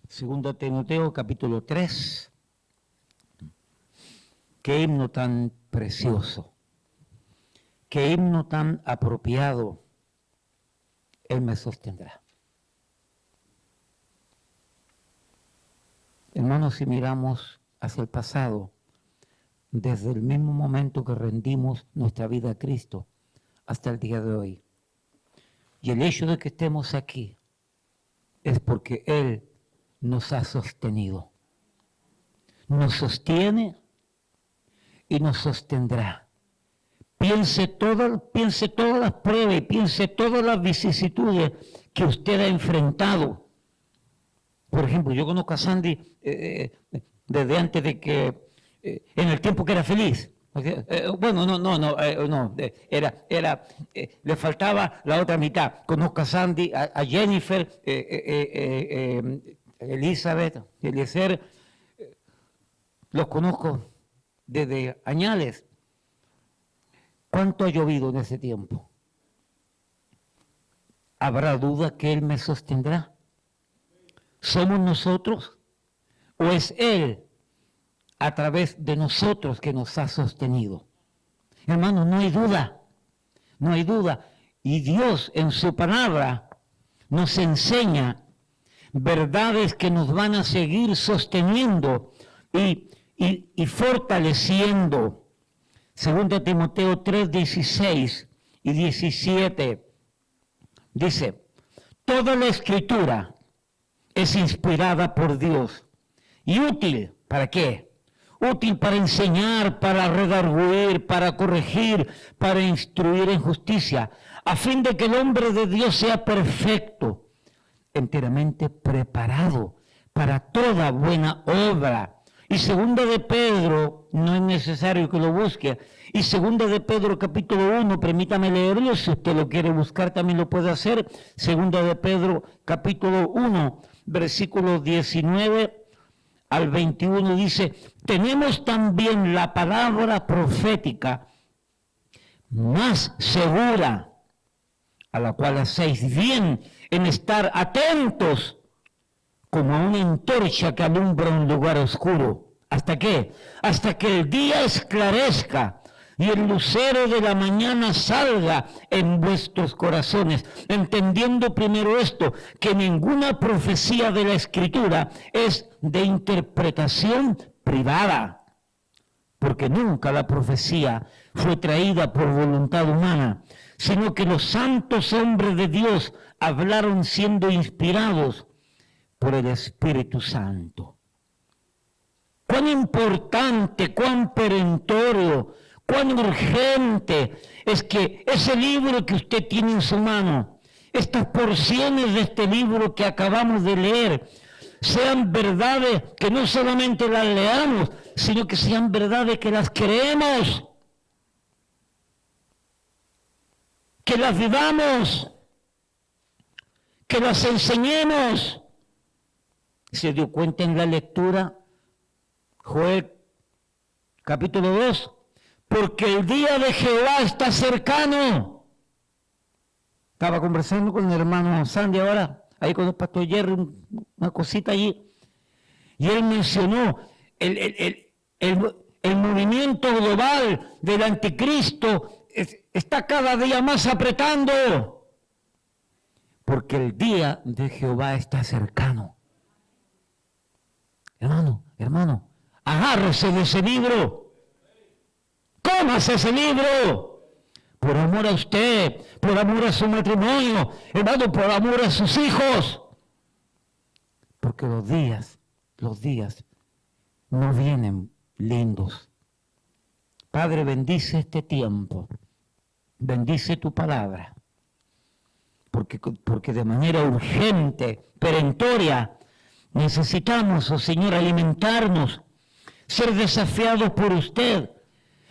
Segundo Timoteo, capítulo 3. Qué himno tan precioso, qué himno tan apropiado. Él me sostendrá. Hermanos, si miramos hacia el pasado, desde el mismo momento que rendimos nuestra vida a Cristo hasta el día de hoy, y el hecho de que estemos aquí es porque Él nos ha sostenido. Nos sostiene y nos sostendrá. Piense todas las pruebas y piense todas las vicisitudes que usted ha enfrentado. Por ejemplo, yo conozco a Sandy desde antes de que, en el tiempo que era feliz. Le faltaba la otra mitad. Conozco a Sandy, a Jennifer, Elizabeth, Eliezer, los conozco desde añales. ¿Cuánto ha llovido en ese tiempo? ¿Habrá duda que Él me sostendrá? ¿Somos nosotros o es Él a través de nosotros que nos ha sostenido? Hermanos, no hay duda, no hay duda. Y Dios en su palabra nos enseña verdades que nos van a seguir sosteniendo y fortaleciendo. Segundo Timoteo 3, 16 y 17 dice: toda la Escritura es inspirada por Dios y útil, ¿para qué? Útil para enseñar, para redarguir, para corregir, para instruir en justicia, a fin de que el hombre de Dios sea perfecto, enteramente preparado para toda buena obra. Y segunda de Pedro, no es necesario que lo busque, y segunda de Pedro capítulo 1, permítame leerlo, si usted lo quiere buscar también lo puede hacer. Segunda de Pedro capítulo 1, versículos 19 al 21 dice: tenemos también la palabra profética más segura, a la cual hacéis bien en estar atentos, como a una antorcha que alumbra un lugar oscuro. ¿Hasta qué? Hasta que el día esclarezca y el lucero de la mañana salga en vuestros corazones, entendiendo primero esto, que ninguna profecía de la Escritura es de interpretación privada, porque nunca la profecía fue traída por voluntad humana, sino que los santos hombres de Dios hablaron siendo inspirados por el Espíritu Santo. Cuán importante, cuán perentorio, cuán urgente es que ese libro que usted tiene en su mano, estas porciones de este libro que acabamos de leer, sean verdades que no solamente las leamos, sino que sean verdades que las creemos, que las vivamos, que las enseñemos. Se dio cuenta en la lectura, Joel capítulo 2, porque el día de Jehová está cercano. Estaba conversando con el hermano Sandy ahora, ahí con el pastor Jerry, una cosita allí, y él mencionó el movimiento global del anticristo está cada día más apretando, porque el día de Jehová está cercano. Hermano, agárrese de ese libro, cómase ese libro, por amor a usted, por amor a su matrimonio, hermano, por amor a sus hijos, porque los días no vienen lindos. Padre, bendice este tiempo, bendice tu palabra, porque de manera urgente, perentoria, necesitamos, oh Señor, alimentarnos, ser desafiados por usted,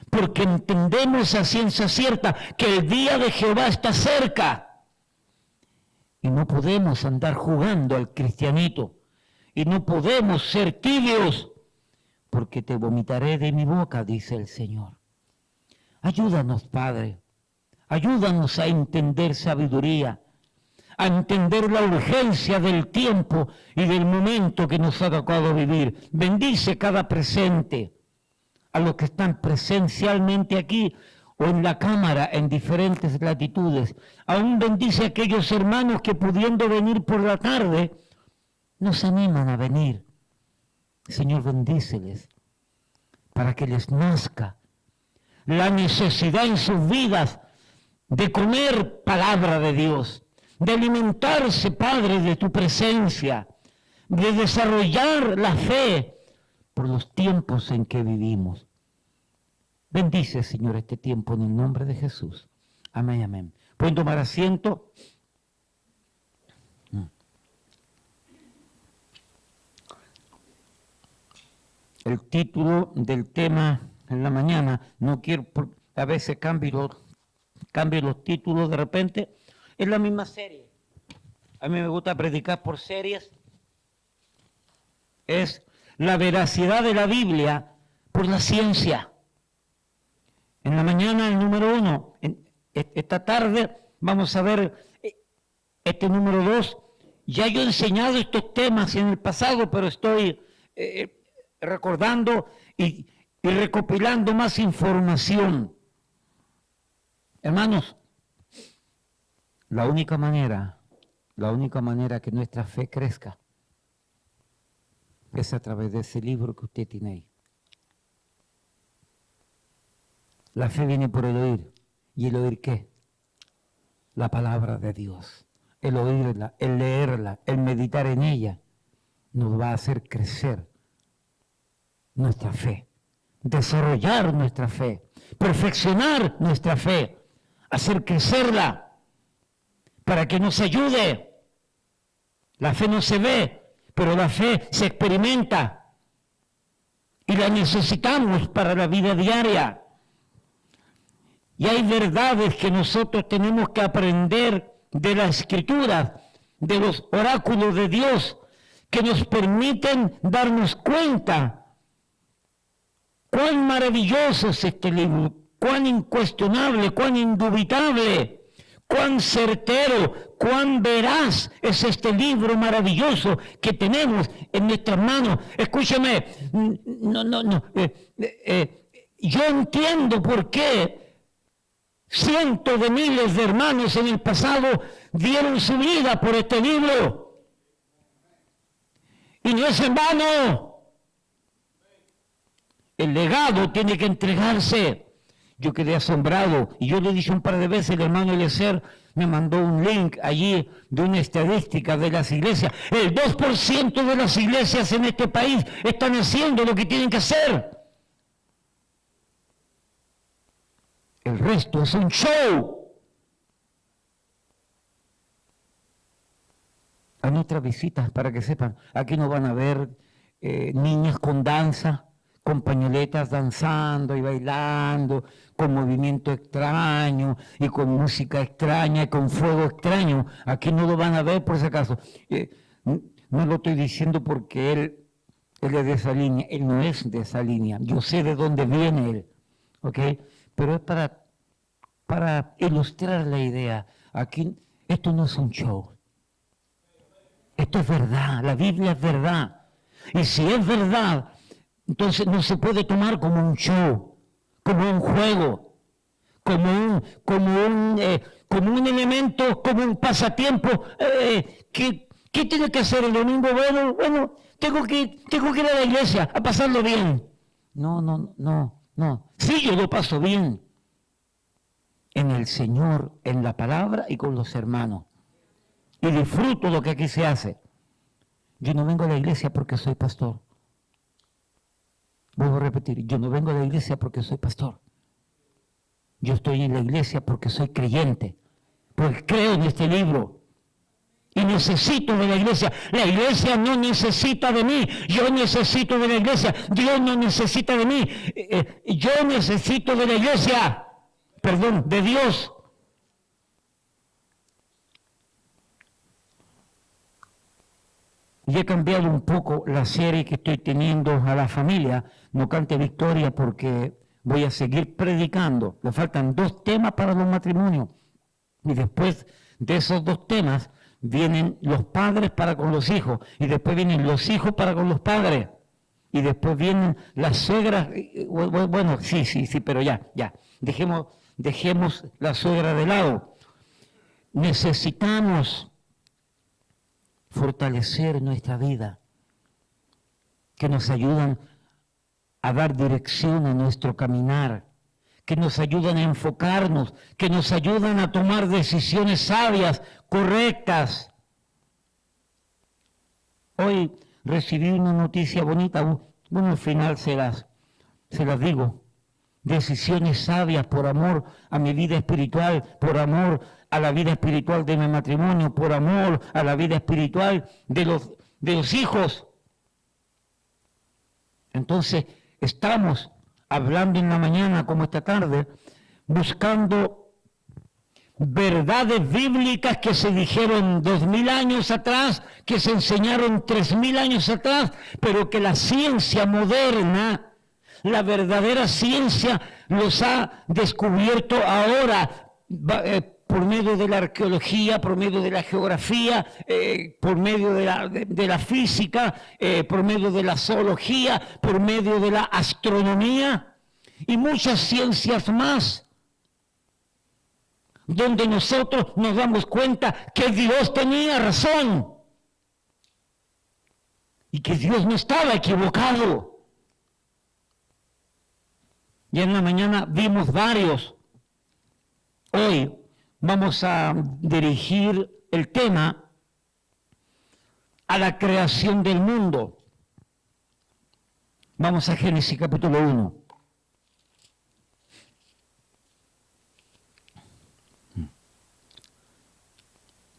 porque entendemos a ciencia cierta que el día de Jehová está cerca y no podemos andar jugando al cristianito y no podemos ser tibios, porque te vomitaré de mi boca, dice el Señor. Ayúdanos, Padre, ayúdanos a entender sabiduría, a entender la urgencia del tiempo y del momento que nos ha tocado vivir. Bendice cada presente, a los que están presencialmente aquí o en la cámara en diferentes latitudes. Aún bendice a aquellos hermanos que pudiendo venir por la tarde, no se animan a venir. Señor, bendíceles para que les nazca la necesidad en sus vidas de comer palabra de Dios, de alimentarse, Padre, de tu presencia, de desarrollar la fe por los tiempos en que vivimos. Bendice, Señor, este tiempo en el nombre de Jesús. Amén, amén. ¿Pueden tomar asiento? El título del tema en la mañana, no quiero, a veces cambio los títulos de repente, es la misma serie. A mí me gusta predicar por series. Es la veracidad de la Biblia por la ciencia. En la mañana el número 1, esta tarde vamos a ver este número 2. Ya yo he enseñado estos temas en el pasado, pero estoy recordando y recopilando más información. Hermanos, la única manera que nuestra fe crezca es a través de ese libro que usted tiene ahí. La fe viene por el oír. ¿Y el oír qué? La palabra de Dios. El oírla, el leerla, el meditar en ella, nos va a hacer crecer nuestra fe, desarrollar nuestra fe, perfeccionar nuestra fe, hacer crecerla para que nos ayude. La fe no se ve, pero la fe se experimenta y la necesitamos para la vida diaria. Y hay verdades que nosotros tenemos que aprender de la Escritura, de los oráculos de Dios, que nos permiten darnos cuenta cuán maravilloso es este libro, cuán incuestionable, cuán indubitable, cuán certero, cuán veraz es este libro maravilloso que tenemos en nuestras manos. Escúcheme, yo entiendo por qué cientos de miles de hermanos en el pasado dieron su vida por este libro. Y no es en vano. El legado tiene que entregarse. Yo quedé asombrado y yo le dije un par de veces, el hermano Eliezer me mandó un link allí de una estadística de las iglesias. El 2% de las iglesias en este país están haciendo lo que tienen que hacer. El resto es un show. A nuestras visitas, para que sepan, aquí no van a ver niñas con danza, con pañoletas danzando y bailando, con movimiento extraño y con música extraña y con fuego extraño. Aquí no lo van a ver por si acaso. No lo estoy diciendo porque él es de esa línea. Él no es de esa línea. Yo sé de dónde viene él. ¿Ok? Pero es para ilustrar la idea. Aquí, esto no es un show. Esto es verdad. La Biblia es verdad. Y si es verdad, entonces no se puede tomar como un show, como un juego, como un elemento, como un pasatiempo. ¿Qué tiene que hacer el domingo? Bueno, tengo que ir a la iglesia a pasarlo bien. No. Sí, yo lo paso bien. En el Señor, en la palabra y con los hermanos. Y disfruto lo que aquí se hace. Yo no vengo a la iglesia porque soy pastor. Vuelvo a repetir, yo no vengo a la iglesia porque soy pastor. Yo estoy en la iglesia porque soy creyente, porque creo en este libro. Y necesito de la iglesia. La iglesia no necesita de mí. Yo necesito de la iglesia. Dios no necesita de mí. Yo necesito de la iglesia. Perdón, de Dios. Y he cambiado un poco la serie que estoy teniendo a la familia. No cante victoria porque voy a seguir predicando. Le faltan 2 temas para los matrimonios. Y después de esos 2 temas vienen los padres para con los hijos, y después vienen los hijos para con los padres, y después vienen las suegras. Bueno, sí, pero ya, dejemos la suegra de lado. Necesitamos fortalecer nuestra vida, que nos ayudan a dar dirección a nuestro caminar, que nos ayudan a enfocarnos, que nos ayudan a tomar decisiones sabias, correctas. Hoy recibí una noticia bonita, bueno, al final se las digo. Decisiones sabias por amor a mi vida espiritual, por amor a la vida espiritual de mi matrimonio, por amor a la vida espiritual de los hijos. Entonces, estamos hablando en la mañana como esta tarde, buscando verdades bíblicas que se dijeron 2000 años atrás, que se enseñaron 3000 años atrás, pero que la ciencia moderna, la verdadera ciencia, los ha descubierto ahora por medio de la arqueología, por medio de la geografía, por medio de la física, por medio de la zoología, por medio de la astronomía y muchas ciencias más, donde nosotros nos damos cuenta que Dios tenía razón y que Dios no estaba equivocado. Y en la mañana vimos varios. Hoy vamos a dirigir el tema a la creación del mundo. Vamos a Génesis capítulo 1.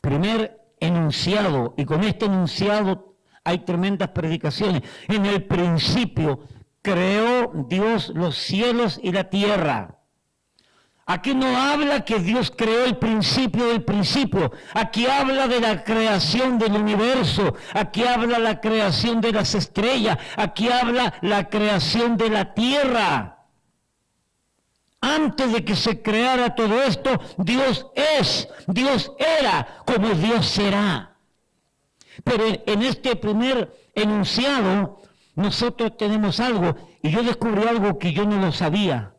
Primer enunciado, y con este enunciado hay tremendas predicaciones. En el principio creó Dios los cielos y la tierra. Aquí no habla que Dios creó el principio del principio. Aquí habla de la creación del universo. Aquí habla la creación de las estrellas. Aquí habla la creación de la tierra. Antes de que se creara todo esto, Dios es, Dios era, como Dios será. Pero en este primer enunciado, nosotros tenemos algo, y yo descubrí algo que yo no lo sabía,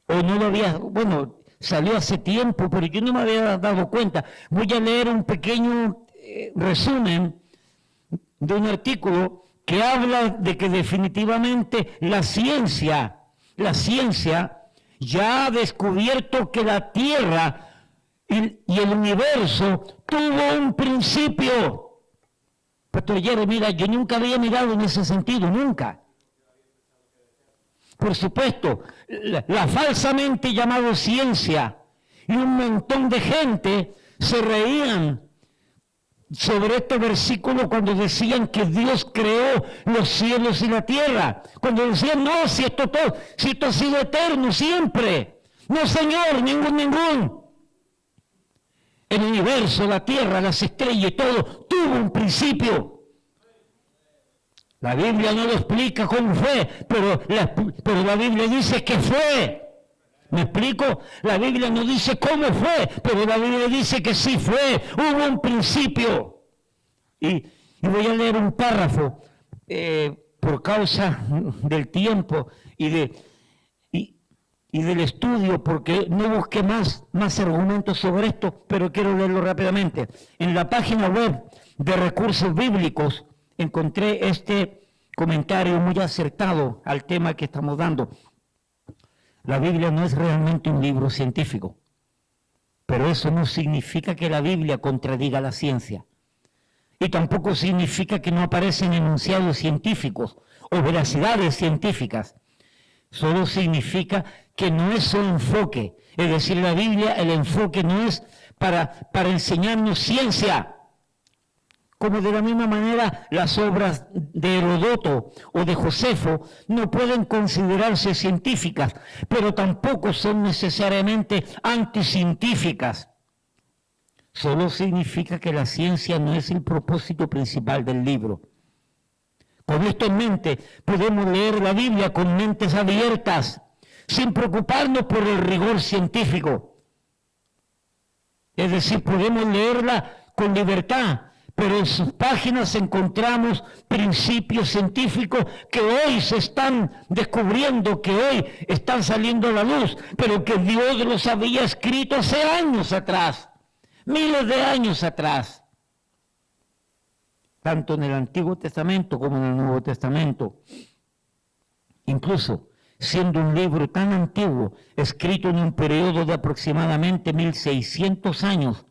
o no lo había, bueno, salió hace tiempo, pero yo no me había dado cuenta. Voy a leer un pequeño resumen de un artículo que habla de que definitivamente la ciencia ya ha descubierto que la Tierra y el universo tuvo un principio. Pastor Jerry, mira, yo nunca había mirado en ese sentido, nunca. Por supuesto, la falsamente llamada ciencia y un montón de gente se reían sobre este versículo cuando decían que Dios creó los cielos y la tierra. Cuando decían, no, si esto ha sido eterno siempre. No, Señor, ningún. El universo, la tierra, las estrellas y todo tuvo un principio. La Biblia no lo explica cómo fue, pero la Biblia dice que fue. ¿Me explico? La Biblia no dice cómo fue, pero la Biblia dice que sí fue. Hubo un principio. Y voy a leer un párrafo por causa del tiempo y del estudio, porque no busqué más argumentos sobre esto, pero quiero leerlo rápidamente. En la página web de Recursos Bíblicos encontré este comentario muy acertado al tema que estamos dando. La Biblia no es realmente un libro científico, pero eso no significa que la Biblia contradiga la ciencia. Y tampoco significa que no aparecen enunciados científicos o veracidades científicas. Solo significa que no es su enfoque. Es decir, la Biblia, el enfoque no es para enseñarnos ciencia. Como de la misma manera las obras de Heródoto o de Josefo no pueden considerarse científicas, pero tampoco son necesariamente anticientíficas. Solo significa que la ciencia no es el propósito principal del libro. Con esto en mente, podemos leer la Biblia con mentes abiertas, sin preocuparnos por el rigor científico. Es decir, podemos leerla con libertad, pero en sus páginas encontramos principios científicos que hoy se están descubriendo, que hoy están saliendo a la luz, pero que Dios los había escrito hace años atrás, miles de años atrás, tanto en el Antiguo Testamento como en el Nuevo Testamento. Incluso siendo un libro tan antiguo, escrito en un periodo de aproximadamente 1600 años,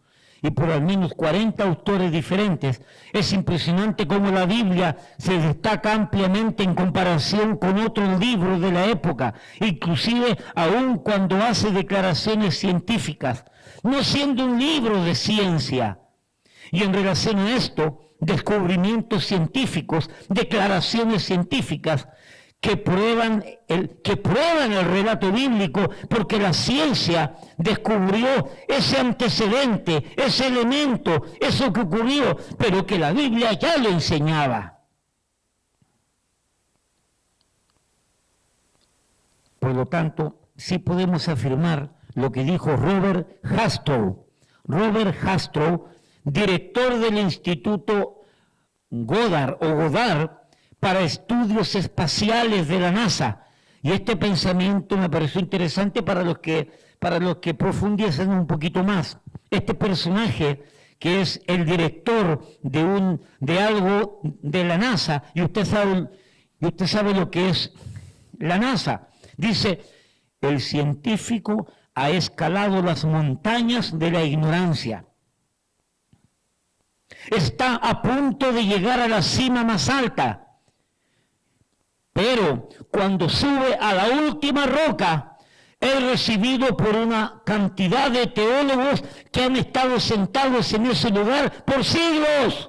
y por al menos 40 autores diferentes, es impresionante cómo la Biblia se destaca ampliamente en comparación con otros libros de la época, inclusive aun cuando hace declaraciones científicas, no siendo un libro de ciencia. Y en relación a esto, descubrimientos científicos, declaraciones científicas, que prueban el relato bíblico, porque la ciencia descubrió ese antecedente, ese elemento, eso que ocurrió, pero que la Biblia ya lo enseñaba. Por lo tanto, sí podemos afirmar lo que dijo Robert Hastrow. Robert Hastrow, director del Instituto Goddard para Estudios Espaciales de la NASA. Y este pensamiento me pareció interesante para los que profundizan un poquito más. Este personaje, que es el director de algo de la NASA, y usted sabe lo que es la NASA, dice: el científico ha escalado las montañas de la ignorancia. Está a punto de llegar a la cima más alta. Pero cuando sube a la última roca, es recibido por una cantidad de teólogos que han estado sentados en ese lugar por siglos.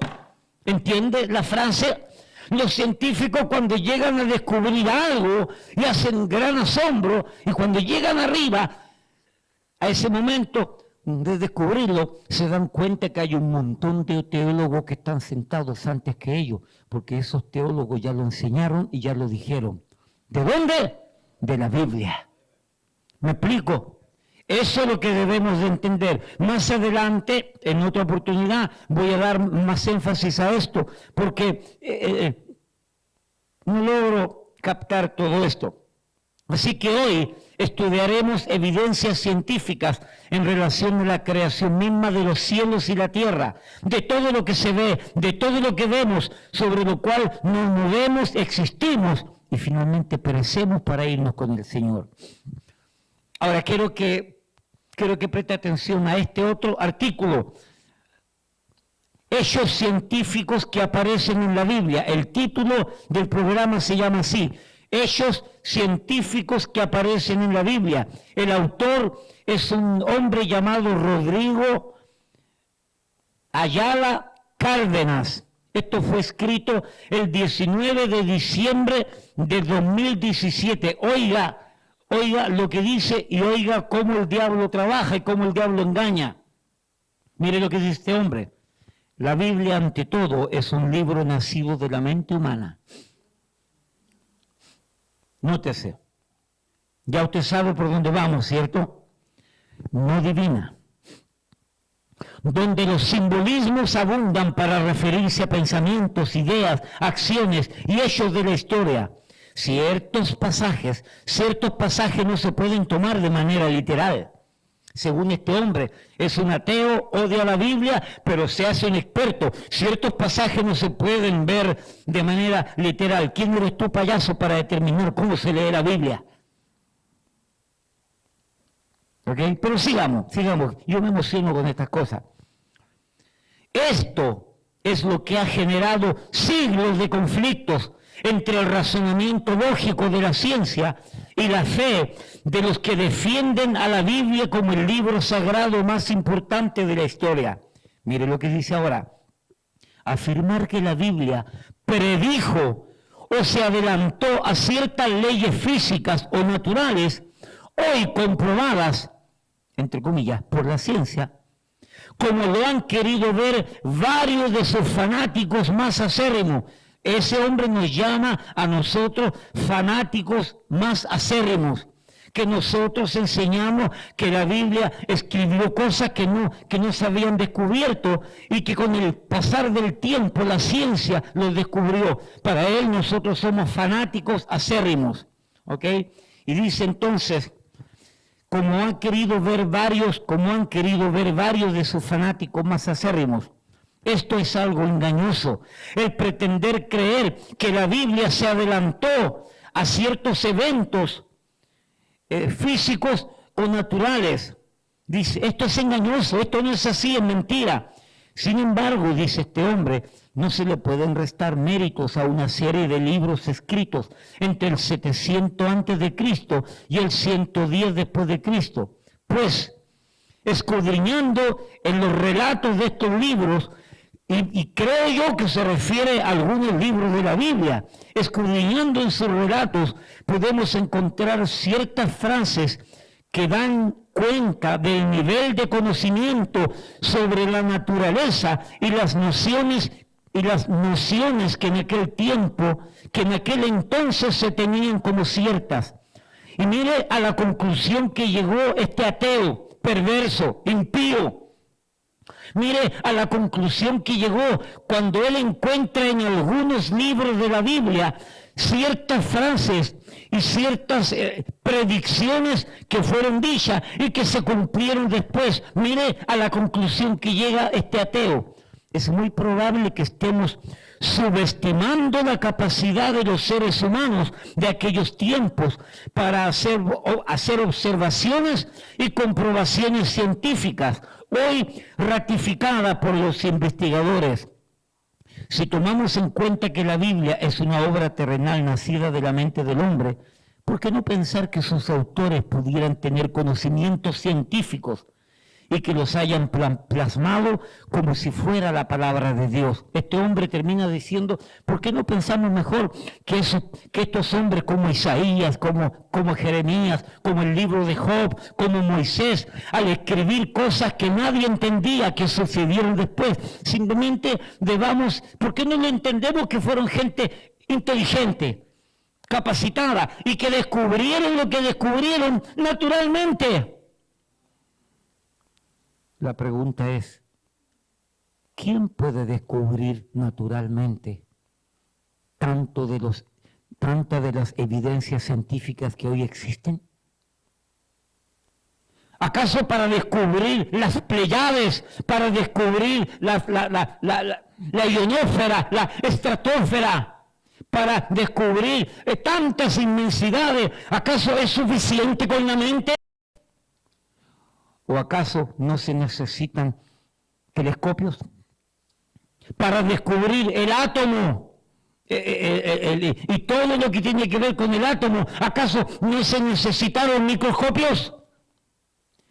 ¿Entiende la frase? Los científicos, cuando llegan a descubrir algo y hacen gran asombro, y cuando llegan arriba, a ese momento de descubrirlo, se dan cuenta que hay un montón de teólogos que están sentados antes que ellos, porque esos teólogos ya lo enseñaron y ya lo dijeron. ¿De dónde? De la Biblia. ¿Me explico? Eso es lo que debemos de entender. Más adelante, en otra oportunidad, voy a dar más énfasis a esto, porque no logro captar todo esto. Así que hoy estudiaremos evidencias científicas en relación a la creación misma de los cielos y la tierra, de todo lo que se ve, de todo lo que vemos, sobre lo cual nos movemos, existimos y finalmente perecemos para irnos con el Señor. Ahora quiero que preste atención a este otro artículo. Hechos científicos que aparecen en la Biblia. El título del programa se llama así: Hechos científicos que aparecen en la Biblia. El autor es un hombre llamado Rodrigo Ayala Cárdenas. Esto fue escrito el 19 de diciembre de 2017. Oiga lo que dice y oiga cómo el diablo trabaja y cómo el diablo engaña. Mire lo que dice este hombre. La Biblia, ante todo, es un libro nacido de la mente humana. Nótese, ya usted sabe por dónde vamos, ¿cierto? No divina. Donde los simbolismos abundan para referirse a pensamientos, ideas, acciones y hechos de la historia. Ciertos pasajes no se pueden tomar de manera literal. Según este hombre, es un ateo, odia la Biblia, pero se hace un experto. Ciertos pasajes no se pueden ver de manera literal. ¿Quién eres tú, payaso, para determinar cómo se lee la Biblia? ¿Ok? Pero sigamos. Yo me emociono con estas cosas. Esto es lo que ha generado siglos de conflictos entre el razonamiento lógico de la ciencia y la fe de los que defienden a la Biblia como el libro sagrado más importante de la historia. Mire lo que dice ahora. Afirmar que la Biblia predijo o se adelantó a ciertas leyes físicas o naturales, hoy comprobadas, entre comillas, por la ciencia, como lo han querido ver varios de sus fanáticos más acérrimos. Ese hombre nos llama a nosotros fanáticos más acérrimos, que nosotros enseñamos que la Biblia escribió cosas que no se habían descubierto y que con el pasar del tiempo la ciencia los descubrió. Para él nosotros somos fanáticos acérrimos, ¿ok? Y dice entonces, como han querido ver varios de sus fanáticos más acérrimos. Esto es algo engañoso, el pretender creer que la Biblia se adelantó a ciertos eventos físicos o naturales. Dice, esto es engañoso, esto no es así, es mentira. Sin embargo, dice este hombre, no se le pueden restar méritos a una serie de libros escritos entre el 700 antes de Cristo y el 110 después de Cristo. Pues, escudriñando en los relatos de estos libros, y creo yo que se refiere a algunos libros de la Biblia, escudriñando en sus relatos, podemos encontrar ciertas frases que dan cuenta del nivel de conocimiento sobre la naturaleza y las nociones que en aquel tiempo, que en aquel entonces se tenían como ciertas. Y mire a la conclusión que llegó este ateo, perverso, impío. Mire a la conclusión que llegó cuando él encuentra en algunos libros de la Biblia ciertas frases y ciertas predicciones que fueron dichas y que se cumplieron después. Mire a la conclusión que llega este ateo. Es muy probable que estemos subestimando la capacidad de los seres humanos de aquellos tiempos para hacer observaciones y comprobaciones científicas, hoy ratificada por los investigadores. Si tomamos en cuenta que la Biblia es una obra terrenal nacida de la mente del hombre, ¿por qué no pensar que sus autores pudieran tener conocimientos científicos y que los hayan plasmado como si fuera la palabra de Dios? Este hombre termina diciendo, ¿por qué no pensamos mejor que estos hombres como Isaías, como Jeremías, como el libro de Job, como Moisés, al escribir cosas que nadie entendía que sucedieron después, simplemente ¿por qué no lo entendemos que fueron gente inteligente, capacitada y que descubrieron lo que descubrieron naturalmente? La pregunta es, ¿quién puede descubrir naturalmente tantas de las evidencias científicas que hoy existen? ¿Acaso para descubrir las Pléyades, para descubrir la ionosfera, la estratosfera, para descubrir tantas inmensidades, acaso es suficiente con la mente? ¿O acaso no se necesitan telescopios para descubrir el átomo y todo lo que tiene que ver con el átomo? ¿Acaso no se necesitaron microscopios?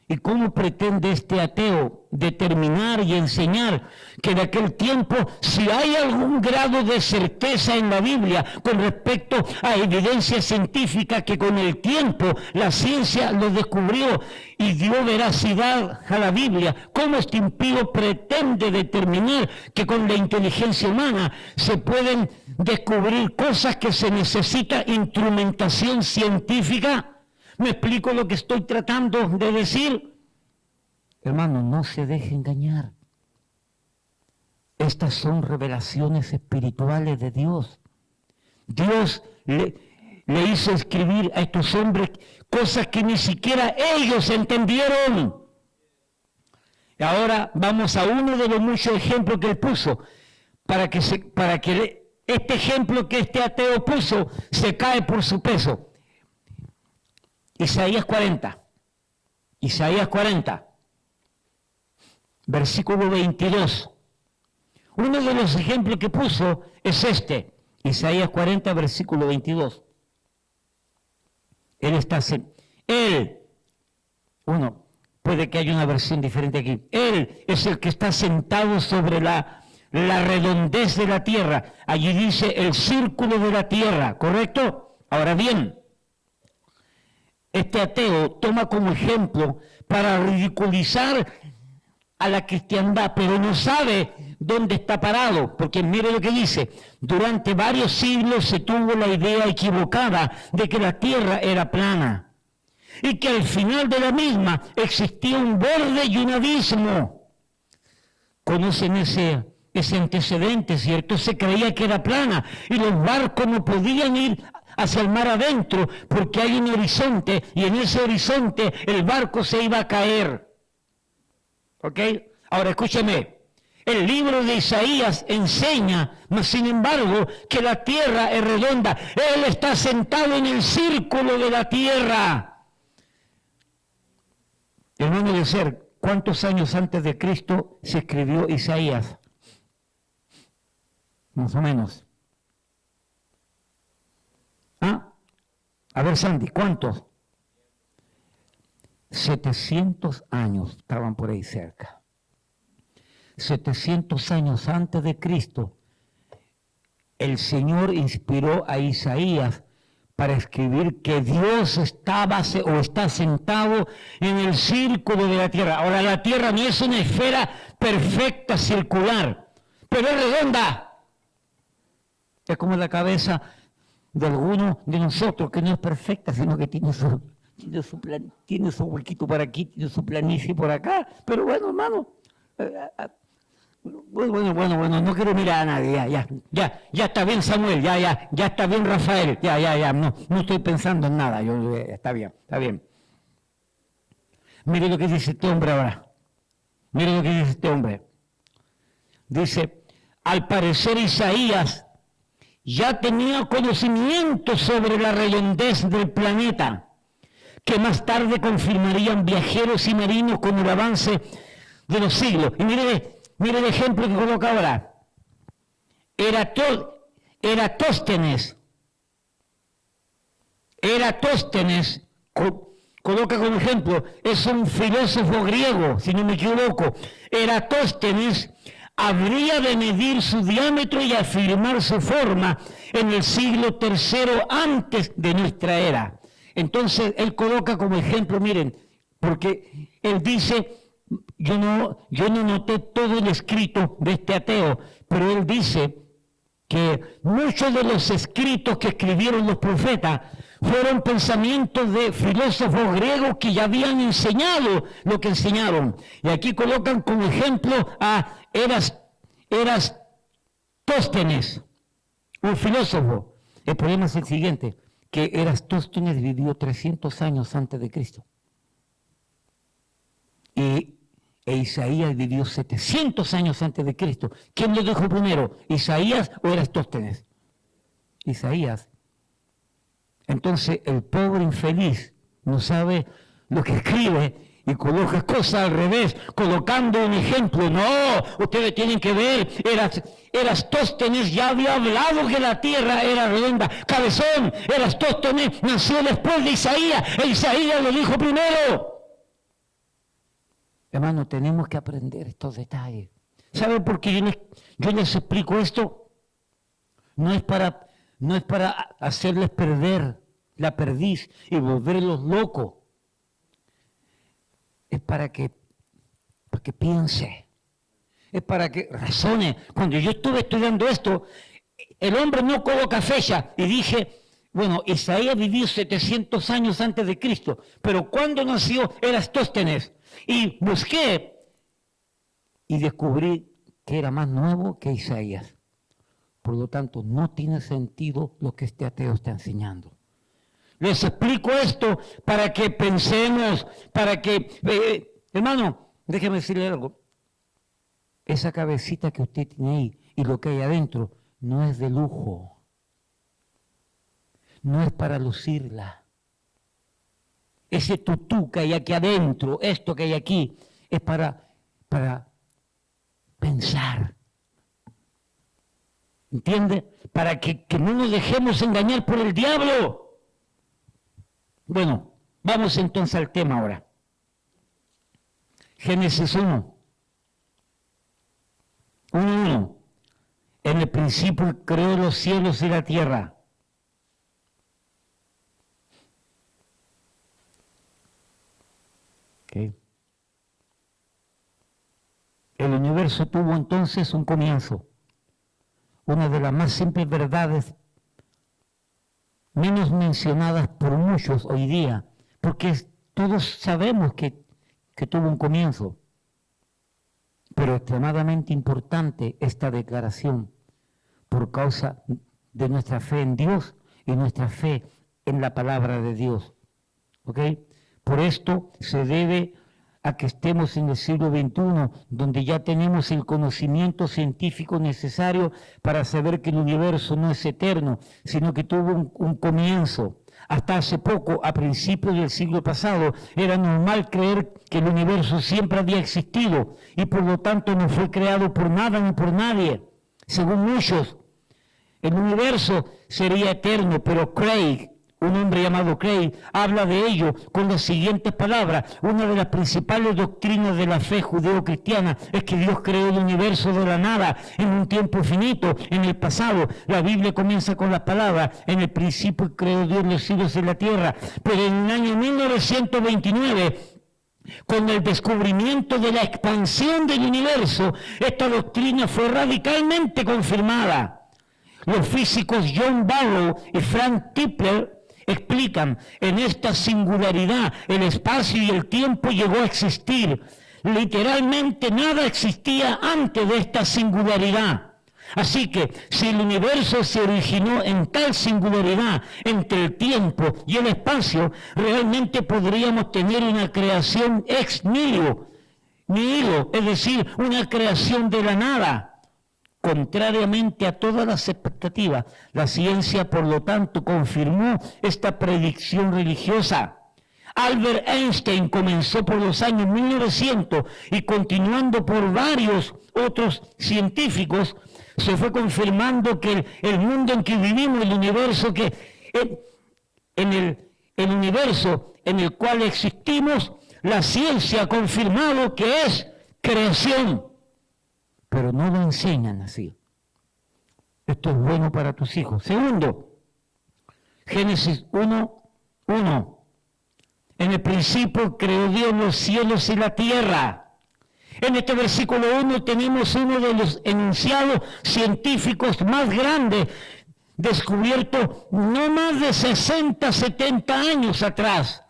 ¿Y cómo pretende este ateo determinar y enseñar que de aquel tiempo, si hay algún grado de certeza en la Biblia con respecto a evidencia científica, que con el tiempo la ciencia lo descubrió y dio veracidad a la Biblia, cómo este impío pretende determinar que con la inteligencia humana se pueden descubrir cosas que se necesita instrumentación científica? ¿Me explico lo que estoy tratando de decir? Hermano, no se deje engañar. Estas son revelaciones espirituales de Dios. Dios le hizo escribir a estos hombres cosas que ni siquiera ellos entendieron. Y ahora vamos a uno de los muchos ejemplos que él puso, para que este ejemplo que este ateo puso se cae por su peso. Isaías 40, versículo 22. Uno de los ejemplos que puso es este, Isaías 40, versículo 22. Puede que haya una versión diferente aquí. Él es el que está sentado sobre la redondez de la tierra. Allí dice el círculo de la tierra, ¿correcto? Ahora bien, este ateo toma como ejemplo para ridiculizar a la cristiandad, pero no sabe dónde está parado, porque mire lo que dice: durante varios siglos se tuvo la idea equivocada de que la tierra era plana. y que al final de la misma existía un borde y un abismo. Conocen ese antecedente, ¿cierto? Se creía que era plana y los barcos no podían ir hacia el mar adentro porque hay un horizonte y en ese horizonte el barco se iba a caer. ¿Ok? Ahora escúcheme, el libro de Isaías enseña, mas sin embargo, que la tierra es redonda. Él está sentado en el círculo de la tierra. Hermano de ser, ¿cuántos años antes de Cristo se escribió Isaías? Más o menos. ¿Ah? A ver, Sandy, ¿cuántos? 700 años estaban por ahí cerca. 700 años antes de Cristo, el Señor inspiró a Isaías para escribir que Dios estaba o está sentado en el círculo de la tierra. Ahora, la tierra no es una esfera perfecta, circular, pero es redonda. Es como la cabeza de alguno de nosotros, que no es perfecta, sino que tiene su huequito por aquí, tiene su planicie por acá. Pero bueno, hermano, bueno, no quiero mirar a nadie, ya está bien Samuel, ya está bien Rafael, no estoy pensando en nada, está bien. Mire lo que dice este hombre ahora, dice, al parecer Isaías ya tenía conocimiento sobre la redondez del planeta, que más tarde confirmarían viajeros y marinos con el avance de los siglos. Y mire el ejemplo que coloca ahora. Eratóstenes, coloca como ejemplo, es un filósofo griego, si no me equivoco. Eratóstenes habría de medir su diámetro y afirmar su forma en el siglo III antes de nuestra era. Entonces, él coloca como ejemplo, miren, porque él dice, yo no noté todo el escrito de este ateo, pero él dice que muchos de los escritos que escribieron los profetas fueron pensamientos de filósofos griegos que ya habían enseñado lo que enseñaron. Y aquí colocan como ejemplo a Eratóstenes, un filósofo. El problema es el siguiente, que Eratóstenes vivió 300 años antes de Cristo. E Isaías vivió 700 años antes de Cristo. ¿Quién lo dijo primero, Isaías o Eratóstenes? Isaías. Entonces el pobre infeliz no sabe lo que escribe y coloca cosas al revés, colocando un ejemplo. No, ustedes tienen que ver, Eratóstenes ya había hablado que la tierra era redonda. Cabezón, Eratóstenes nació después de Isaías, e Isaías lo dijo primero. Hermano, tenemos que aprender estos detalles. ¿Saben por qué yo les explico esto? No es para hacerles perder la perdiz y volverlos locos. Es para que piense. Es para que razone. Cuando yo estuve estudiando esto, el hombre no coloca fecha y dije, bueno, Isaías vivió 700 años antes de Cristo, pero ¿cuándo nació Eratóstenes? Y busqué y descubrí que era más nuevo que Isaías. Por lo tanto, no tiene sentido lo que este ateo está enseñando. Les explico esto para que pensemos, para que... hermano, déjeme decirle algo. Esa cabecita que usted tiene ahí y lo que hay adentro no es de lujo. No es para lucirla. Ese tutú que hay aquí adentro, esto que hay aquí, es para pensar. ¿Entiende? Para que no nos dejemos engañar por el diablo. Bueno, vamos entonces al tema ahora. Génesis 1. 1:1. En el principio creó los cielos y la tierra. Okay. El universo tuvo entonces un comienzo. Una de las más simples verdades, menos mencionadas por muchos hoy día, porque todos sabemos que tuvo un comienzo. Pero extremadamente importante esta declaración por causa de nuestra fe en Dios y nuestra fe en la palabra de Dios. ¿Ok? Por esto se debe a que estemos en el siglo XXI, donde ya tenemos el conocimiento científico necesario para saber que el universo no es eterno, sino que tuvo un comienzo. Hasta hace poco, a principios del siglo pasado, era normal creer que el universo siempre había existido y por lo tanto no fue creado por nada ni por nadie. Según muchos, el universo sería eterno, pero Craig, un hombre llamado Craig, habla de ello con las siguientes palabras. Una de las principales doctrinas de la fe judeo-cristiana es que Dios creó el universo de la nada en un tiempo finito, en el pasado. La Biblia comienza con las palabras: en el principio creó Dios los cielos y la tierra. Pero en el año 1929, con el descubrimiento de la expansión del universo, esta doctrina fue radicalmente confirmada. Los físicos John Barrow y Frank Tipler explican: en esta singularidad el espacio y el tiempo llegó a existir. Literalmente nada existía antes de esta singularidad. Así que si el universo se originó en tal singularidad entre el tiempo y el espacio, realmente podríamos tener una creación ex nihilo, es decir, una creación de la nada. Contrariamente a todas las expectativas, la ciencia, por lo tanto, confirmó esta predicción religiosa. Albert Einstein comenzó por los años 1900 y continuando por varios otros científicos, se fue confirmando que el mundo en que vivimos, el universo el universo en el cual existimos, la ciencia ha confirmado que es creación. Pero no lo enseñan así. Esto es bueno para tus hijos. Segundo, Génesis 1:1. En el principio creó Dios los cielos y la tierra. En este versículo 1 tenemos uno de los enunciados científicos más grandes, descubierto no más de 60, 70 años atrás.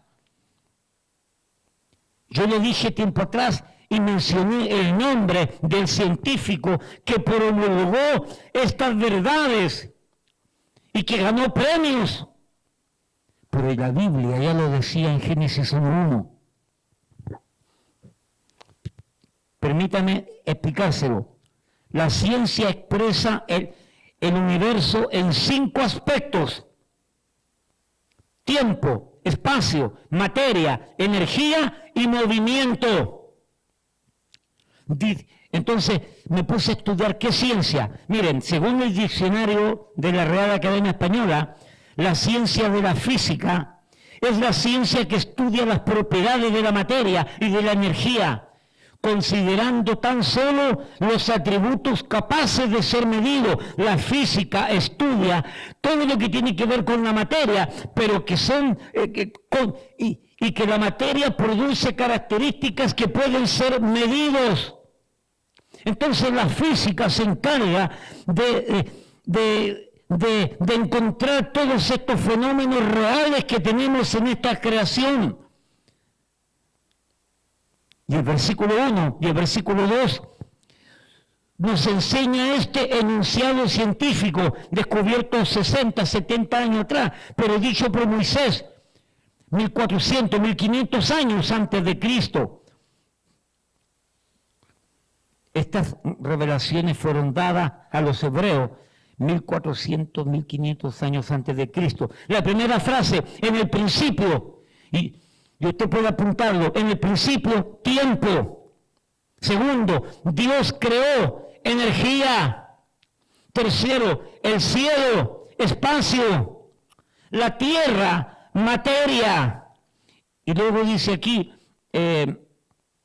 Yo le dije tiempo atrás y mencioné el nombre del científico que promulgó estas verdades y que ganó premios. Pero la Biblia ya lo decía en Génesis 1:1. Permítame explicárselo. La ciencia expresa el universo en 5 aspectos: tiempo, espacio, materia, energía y movimiento. Entonces me puse a estudiar qué ciencia. Miren, según el diccionario de la Real Academia Española, la ciencia de la física es la ciencia que estudia las propiedades de la materia y de la energía, considerando tan solo los atributos capaces de ser medidos. La física estudia todo lo que tiene que ver con la materia, pero que son y que la materia produce características que pueden ser medidos. Entonces la física se encarga de encontrar todos estos fenómenos reales que tenemos en esta creación. Y el versículo 1 y el versículo 2 nos enseña este enunciado científico descubierto 60, 70 años atrás, pero dicho por Moisés 1400, 1500 años antes de Cristo. Estas revelaciones fueron dadas a los hebreos 1400, 1500 años antes de Cristo. La primera frase, en el principio, y usted puede apuntarlo, en el principio, tiempo. Segundo, Dios creó energía. Tercero, el cielo, espacio. La tierra, materia. Y luego dice aquí,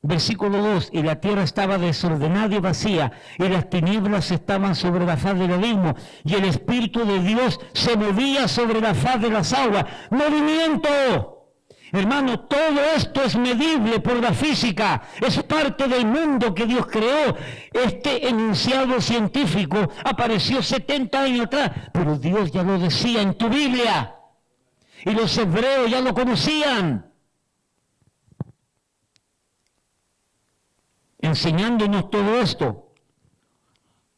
versículo 2, y la tierra estaba desordenada y vacía, y las tinieblas estaban sobre la faz del abismo, y el Espíritu de Dios se movía sobre la faz de las aguas. ¡Movimiento! Hermano, todo esto es medible por la física, es parte del mundo que Dios creó. Este enunciado científico apareció 70 años atrás, pero Dios ya lo decía en tu Biblia, y los hebreos ya lo conocían. enseñándonos todo esto.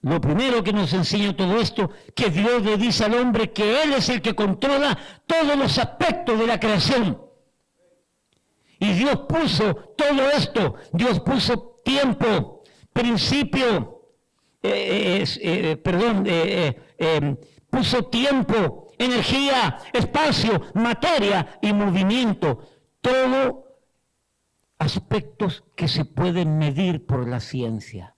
Lo primero que nos enseña todo esto, que Dios le dice al hombre que Él es el que controla todos los aspectos de la creación. Y Dios puso todo esto, Dios puso tiempo, principio, puso tiempo, energía, espacio, materia y movimiento, todo aspectos que se pueden medir por la ciencia.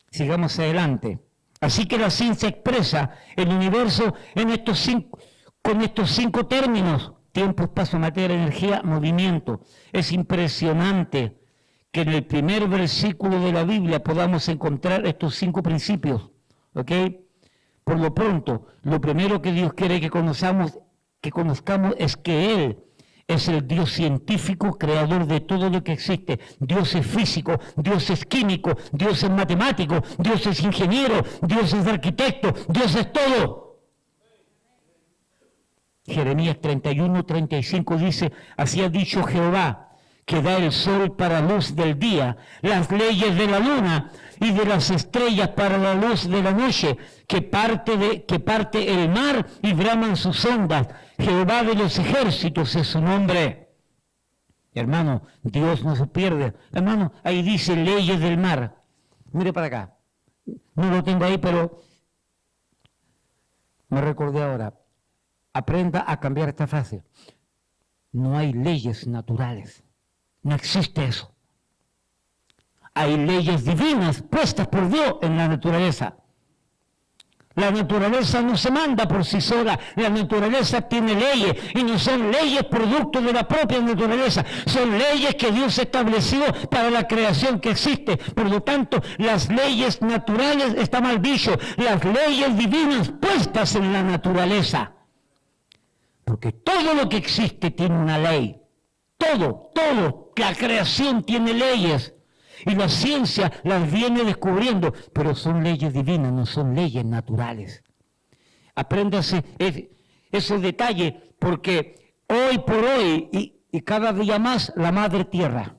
Sigamos adelante. Así que la ciencia expresa el universo con estos cinco términos: tiempo, espacio, materia, energía, movimiento. Es impresionante que en el primer versículo de la Biblia podamos encontrar estos 5 principios. ¿Ok? Por lo pronto, lo primero que Dios quiere que conozcamos es que Él es el Dios científico, creador de todo lo que existe. Dios es físico, Dios es químico, Dios es matemático, Dios es ingeniero, Dios es arquitecto, Dios es todo. Jeremías 31:35 dice: así ha dicho Jehová, que da el sol para luz del día, las leyes de la luna y de las estrellas para la luz de la noche, que parte el mar y braman sus ondas. Jehová de los ejércitos es su nombre. Hermano, Dios no se pierde. Hermano, ahí dice leyes del mar. Mire para acá. No lo tengo ahí, pero me recordé ahora. Aprenda a cambiar esta frase. No hay leyes naturales. No existe eso. Hay leyes divinas puestas por Dios en la naturaleza. La naturaleza no se manda por sí sola, la naturaleza tiene leyes y no son leyes producto de la propia naturaleza, son leyes que Dios estableció para la creación que existe. Por lo tanto, las leyes naturales, está mal dicho, las leyes divinas puestas en la naturaleza. Porque todo lo que existe tiene una ley. Todo, la creación tiene leyes. Y la ciencia las viene descubriendo, pero son leyes divinas, no son leyes naturales. Apréndase esos detalles, porque hoy por hoy y cada día más la madre tierra,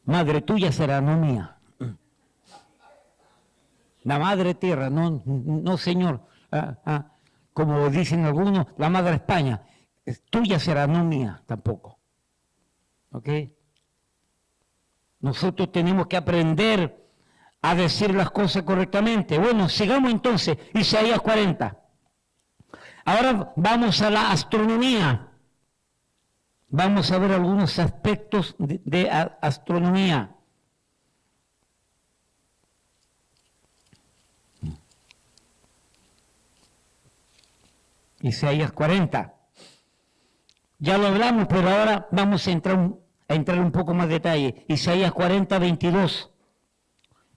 madre tuya será, no mía. La madre tierra, no señor, como dicen algunos, la madre España, tuya será, no mía tampoco. ¿Ok? Nosotros tenemos que aprender a decir las cosas correctamente. Bueno, sigamos entonces, Isaías 40. Ahora vamos a la astronomía. Vamos a ver algunos aspectos de astronomía. Isaías 40. Ya lo hablamos, pero ahora vamos a entrar un poco más detalle. Isaías 40:22.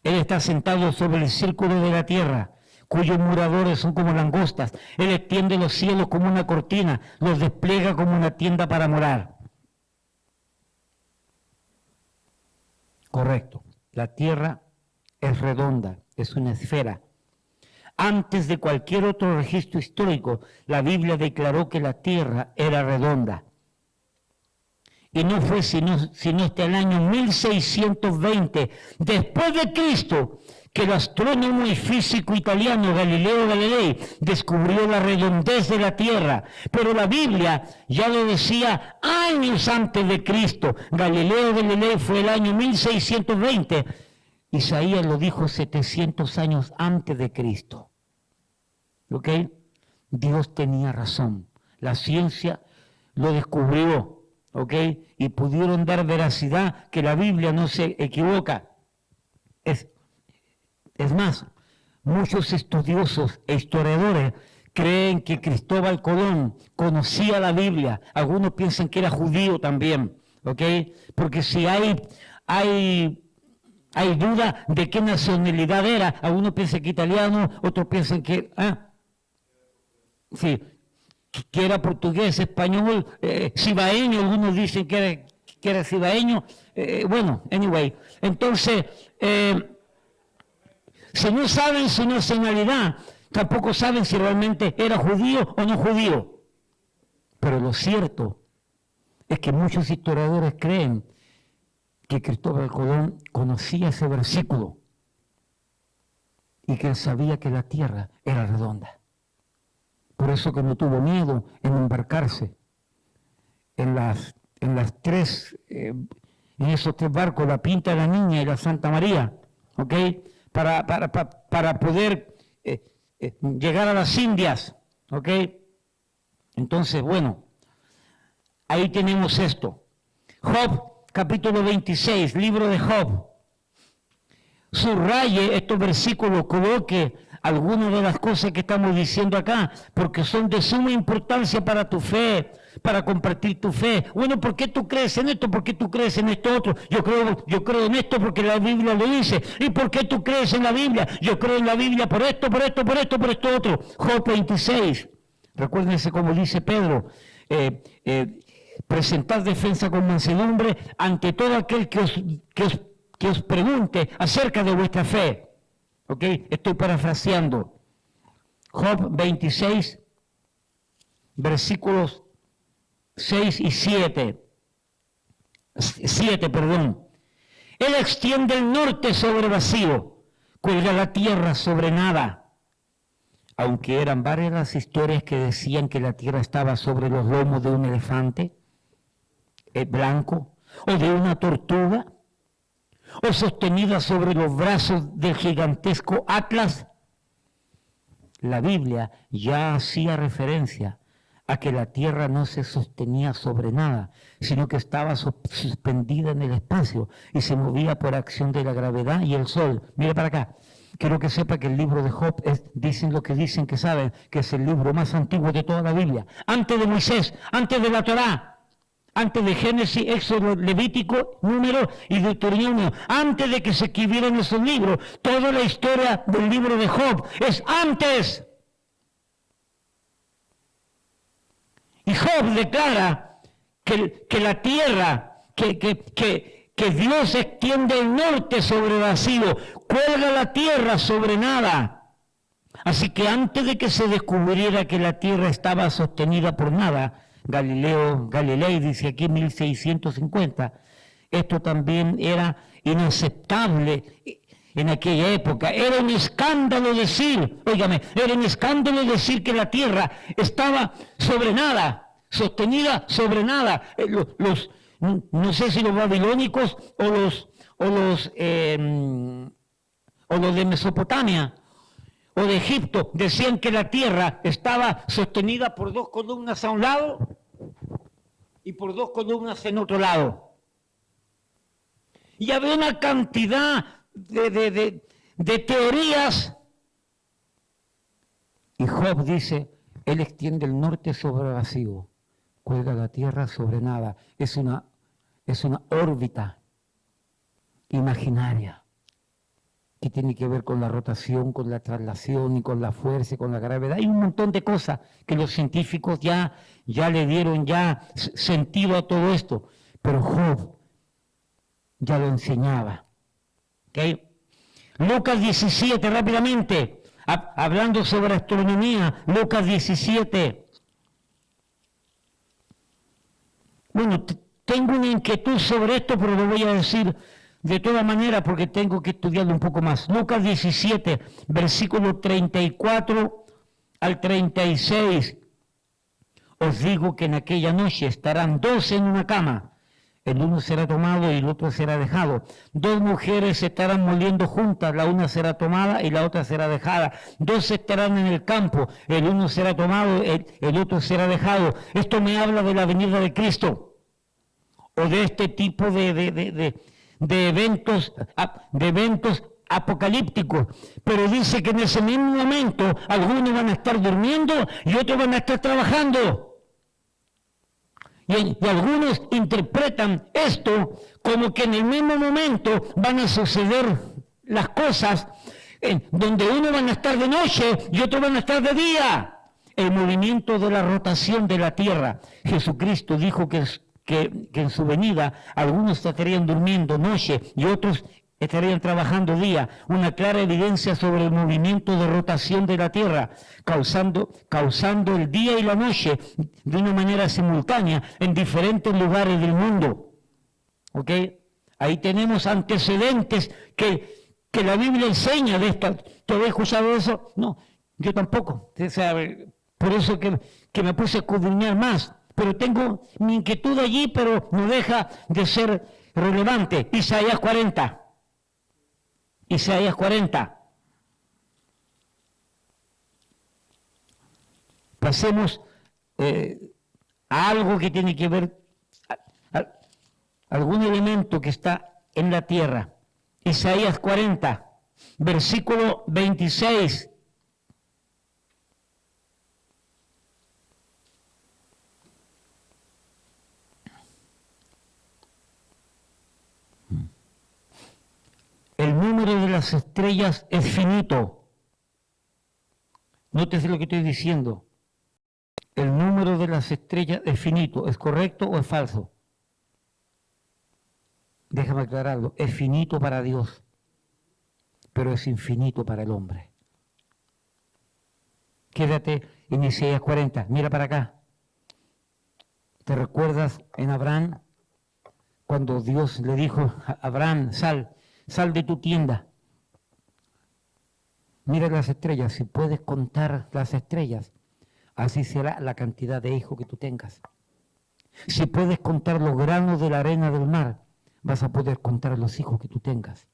Él está sentado sobre el círculo de la tierra, cuyos moradores son como langostas. Él extiende los cielos como una cortina, los despliega como una tienda para morar. Correcto. La tierra es redonda, es una esfera. Antes de cualquier otro registro histórico, la Biblia declaró que la tierra era redonda. Y no fue sino hasta el año 1620, después de Cristo, que el astrónomo y físico italiano Galileo Galilei descubrió la redondez de la Tierra. Pero la Biblia ya lo decía años antes de Cristo. Galileo Galilei fue el año 1620. Isaías lo dijo 700 años antes de Cristo. ¿Ok? Dios tenía razón. La ciencia lo descubrió. ¿Ok? Y pudieron dar veracidad que la Biblia no se equivoca. Es más, muchos estudiosos e historiadores creen que Cristóbal Colón conocía la Biblia. Algunos piensan que era judío también. ¿Ok? Porque si hay duda de qué nacionalidad era, algunos piensan que italiano, otros piensan que... Sí, que era portugués, español, cibaeño, algunos dicen que era cibaeño, bueno, anyway. Entonces, si no saben su nacionalidad, tampoco saben si realmente era judío o no judío. Pero lo cierto es que muchos historiadores creen que Cristóbal Colón conocía ese versículo y que él sabía que la tierra era redonda. Por eso que no tuvo miedo en embarcarse en esos tres barcos, la Pinta de la Niña y la Santa María, ¿ok? Para poder llegar a las Indias, ¿ok? Entonces, bueno, ahí tenemos esto. Job, capítulo 26, libro de Job. Subraye estos versículos, coloque algunas de las cosas que estamos diciendo acá, porque son de suma importancia para tu fe, para compartir tu fe. Bueno, ¿por qué tú crees en esto? ¿Por qué tú crees en esto otro? Yo creo en esto porque la Biblia lo dice. ¿Y por qué tú crees en la Biblia? Yo creo en la Biblia por esto otro. Job 26. Recuérdense como dice Pedro, presentad defensa con mansedumbre ante todo aquel que os pregunte acerca de vuestra fe. ¿Ok? Estoy parafraseando. Job 26, versículos 6 y 7. 7, perdón. Él extiende el norte sobre vacío, cuelga la tierra sobre nada. Aunque eran varias las historias que decían que la tierra estaba sobre los lomos de un elefante blanco, o de una tortuga, o sostenida sobre los brazos del gigantesco Atlas, la Biblia ya hacía referencia a que la tierra no se sostenía sobre nada, sino que estaba suspendida en el espacio y se movía por acción de la gravedad y el sol. Mire para acá. Quiero que sepa que el libro de Job dicen lo que dicen que saben, que es el libro más antiguo de toda la Biblia. Antes de Moisés, antes de la Torá, antes de Génesis, Éxodo, Levítico, Número y Deuteronomio, antes de que se escribieran esos libros, toda la historia del libro de Job es antes. Y Job declara que la tierra, que Dios extiende el norte sobre vacío, cuelga la tierra sobre nada. Así que antes de que se descubriera que la tierra estaba sostenida por nada, Galilei dice aquí en 1650, esto también era inaceptable en aquella época. Era un escándalo decir, óigame, era un escándalo decir que la tierra estaba sobre nada, sostenida sobre nada. No sé si los babilónicos o los de Mesopotamia o de Egipto decían que la tierra estaba sostenida por dos columnas a un lado y por dos columnas en otro lado. Y había una cantidad de teorías. Y Job dice, él extiende el norte sobre vacío, cuelga la tierra sobre nada. Es una órbita imaginaria que tiene que ver con la rotación, con la traslación y con la fuerza y con la gravedad. Hay un montón de cosas que los científicos ya le dieron sentido a todo esto, pero Job ya lo enseñaba. ¿Okay? Lucas 17, rápidamente, hablando sobre astronomía, Lucas 17. Bueno, tengo una inquietud sobre esto, pero lo voy a decir de todas maneras porque tengo que estudiarlo un poco más. Lucas 17, versículo 34 al 36. Os digo que en aquella noche estarán dos en una cama. El uno será tomado y el otro será dejado. Dos mujeres estarán moliendo juntas, la una será tomada y la otra será dejada. Dos estarán en el campo, el uno será tomado, el otro será dejado. Esto me habla de la venida de Cristo o de este tipo de eventos apocalípticos. Pero dice que en ese mismo momento algunos van a estar durmiendo y otros van a estar trabajando. Y algunos interpretan esto como que en el mismo momento van a suceder las cosas donde uno van a estar de noche y otros van a estar de día. El movimiento de la rotación de la tierra. Jesucristo dijo que en su venida algunos estarían durmiendo noche y otros estarían trabajando día, una clara evidencia sobre el movimiento de rotación de la Tierra, causando el día y la noche de una manera simultánea en diferentes lugares del mundo. ¿Ok? Ahí tenemos antecedentes que la Biblia enseña de esto. ¿Te habéis escuchado eso? No, yo tampoco. O sea, por eso que me puse a escudriñar más. Pero tengo mi inquietud allí, pero no deja de ser relevante. Isaías 40. Isaías 40. Pasemos a algo que tiene que ver, algún elemento que está en la tierra. Isaías 40, versículo 26. El número de las estrellas es finito. Nótese lo que estoy diciendo. El número de las estrellas es finito. ¿Es correcto o es falso? Déjame aclararlo. Es finito para Dios, pero es infinito para el hombre. Quédate en Isaías 40. Mira para acá. ¿Te recuerdas en Abraham? Cuando Dios le dijo a Abraham, sal de tu tienda. Mira las estrellas, si puedes contar las estrellas, así será la cantidad de hijos que tú tengas. Si puedes contar los granos de la arena del mar, vas a poder contar los hijos que tú tengas.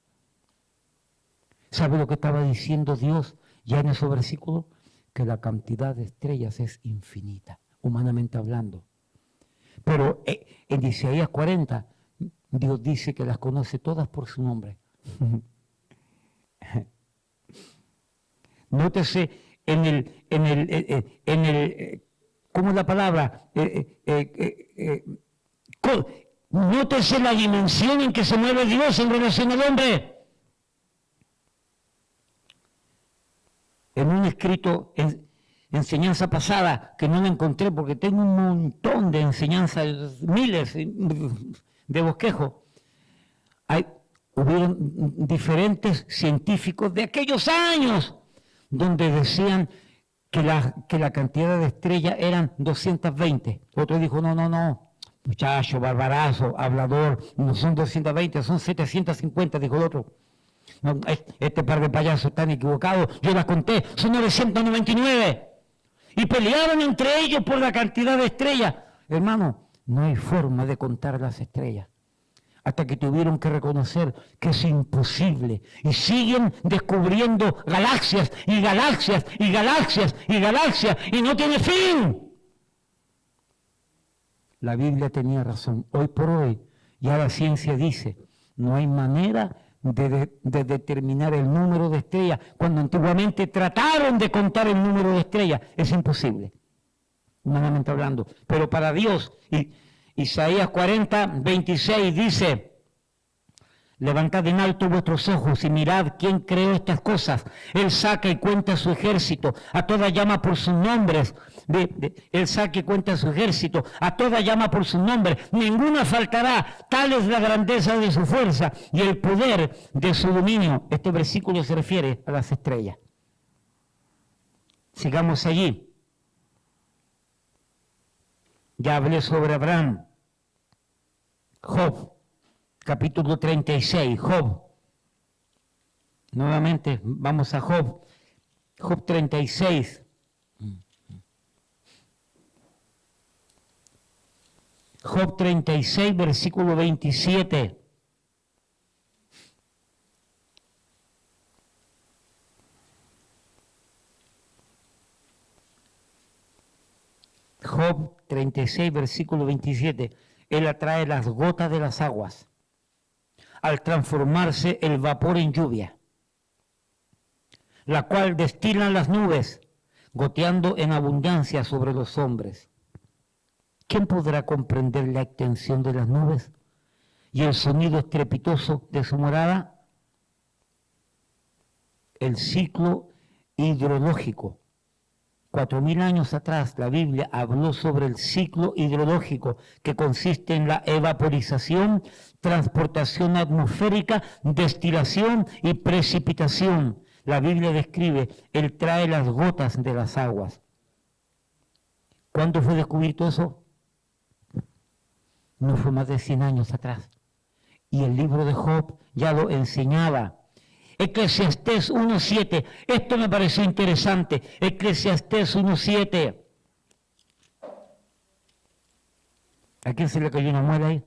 ¿Sabe lo que estaba diciendo Dios ya en esos versículos? Que la cantidad de estrellas es infinita, humanamente hablando. Pero en Isaías 40, Dios dice que las conoce todas por su nombre. Nótese ¿cómo es la palabra? Nótese la dimensión en que se mueve Dios en relación al hombre. En un escrito, enseñanza pasada, que no la encontré porque tengo un montón de enseñanzas, miles de bosquejos. Hubieron diferentes científicos de aquellos años donde decían que la cantidad de estrellas eran 220. Otro dijo, no, muchacho, barbarazo, hablador, no son 220, son 750, dijo el otro. No, este par de payasos están equivocados, yo las conté, son 999. Y pelearon entre ellos por la cantidad de estrellas. Hermano, no hay forma de contar las estrellas. Hasta que tuvieron que reconocer que es imposible. Y siguen descubriendo galaxias y galaxias y galaxias y galaxias y no tiene fin. La Biblia tenía razón. Hoy por hoy ya la ciencia dice, no hay manera de determinar el número de estrellas. Cuando antiguamente trataron de contar el número de estrellas, es imposible, humanamente hablando. Pero para Dios, Isaías 40, 26 dice, levantad en alto vuestros ojos y mirad quién creó estas cosas. Él saca y cuenta su ejército, a toda llama por sus nombres. Él saca y cuenta su ejército, a toda llama por sus nombres. Ninguna faltará, tal es la grandeza de su fuerza y el poder de su dominio. Este versículo se refiere a las estrellas. Sigamos allí. Ya hablé sobre Abraham. Job, capítulo 36, Job. Nuevamente, vamos a Job. Job 36. Job 36, versículo 27. Job 36, versículo 27. Él atrae las gotas de las aguas al transformarse el vapor en lluvia, la cual destilan las nubes, goteando en abundancia sobre los hombres. ¿Quién podrá comprender la extensión de las nubes y el sonido estrepitoso de su morada? El ciclo hidrológico. 4000 años atrás la Biblia habló sobre el ciclo hidrológico, que consiste en la evaporización, transportación atmosférica, destilación y precipitación. La Biblia describe, Él trae las gotas de las aguas. ¿Cuándo fue descubierto eso? No fue más de 100 años atrás. y el libro de Job ya lo enseñaba. Eclesiastés 1:7, esto me pareció interesante. Eclesiastés 1:7. ¿A quién se le cayó una muela ahí?